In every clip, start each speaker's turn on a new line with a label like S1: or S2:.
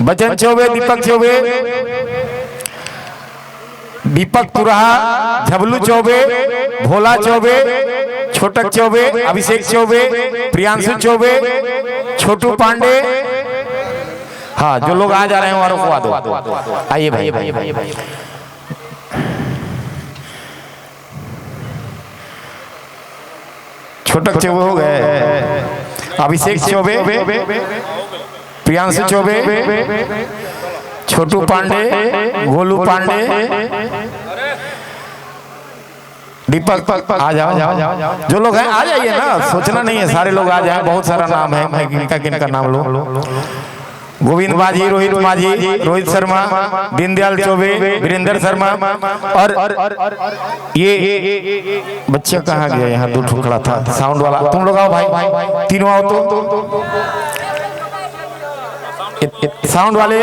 S1: बचन चौबे, दीपक चौबे, दीपक तुरहा, झबलू चौबे, भोला चौबे, छोटक चौबे, अभिषेक चौबे, प्रियांशु चौबे, छोटू पांडे। हाँ, जो लोग आ जा रहे हैं और रुकवा दो। आइए भाई। छोटक चौबे हो गए, अभिषेक चौबे, प्रियांशु चौबे, छोटू पांडे, गोलू पांडे, दीपक। आ जाओ, जो लोग हैं आ जाइए ना, सोचना नहीं है, सारे लोग आ जाए। बहुत सारा नाम है, मैं किनका नाम लो। गोविंद माझी, रोहित माझी, रोहित शर्मा, दीनदयाल चौबे, वीरेंद्र शर्मा। और ये बच्चा कहाँ गया? यहाँ दो ठुकड़ा था, साउंड वाला। तुम लोग आओ भाई, तीनों आओ तो। साउंड वाले,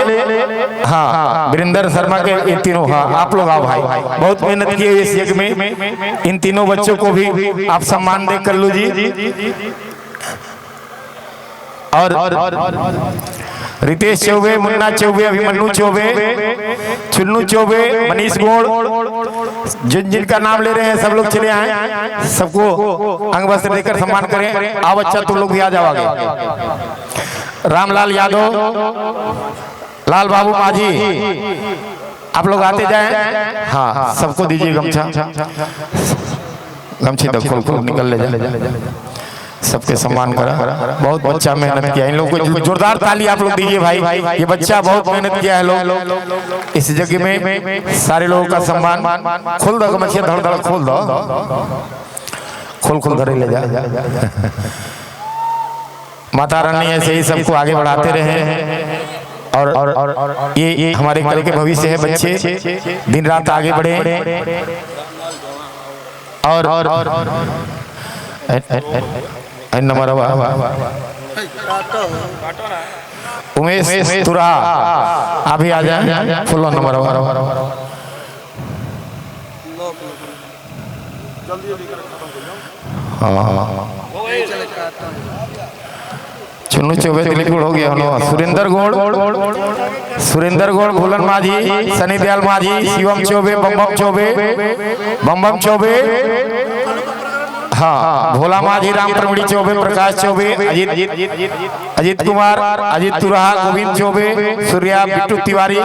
S1: हाँ, वीरेंद्र शर्मा के ये तीनों। हाँ, आप लोग आओ भाई, बहुत मेहनत की है इस यज्ञ में। इन तीनों बच्चों को भी आप सम्मान दे कर लो जी। और रितेश चौबे, मुन्ना चौबे, अभिमन्यु चौबे, चुन्नू चौबे, मनीष गोड़, जिनका नाम ले रहे हैं सब लोग चले आए। सबको अंग वस्त्र देकर सम्मान करें। आओ बच्चा, तुम लोग भी आ जाओ आगे। रामलाल यादव, लाल बाबू माझी, आप लोग आते जाएं। हाँ, सबको दीजिए गमछा, गमछे तक खोल निकल ले जा। सबके सम्मान करा। बहुत बच्चा मेहनत किया। इन लोगों को जोरदार ताली आप लोग दीजिए भाई। ये बच्चा बहुत मेहनत किया है लोग इस जगह में। सारे लोगों का सम्मान। खोल दो गमछिया, धड़ धड़ खोल दो, खोल धरे ले जा। माता रानी ऐसे ही सबको आगे बढ़ाते रहे। और ये हमारे कल के भविष्य है बच्चे, दिन रात आगे बढ़े। और नंबर उमेश तुरा, अभी आ जाए। फुल नंबर चुन्नू चौबे, दिलीप गोड़ हो गया। सुरेंद्र गोड़, भूलन माझी, सनी दयाल माझी, शिवम चौबे, बम चौबे, हाँ, भोला माझी, राम प्रमणी चौबे, प्रकाश चौबे, अजीत कुमार, अजीत तुरहा, गोविंद चौबे, सूर्या, बिट्टू तिवारी।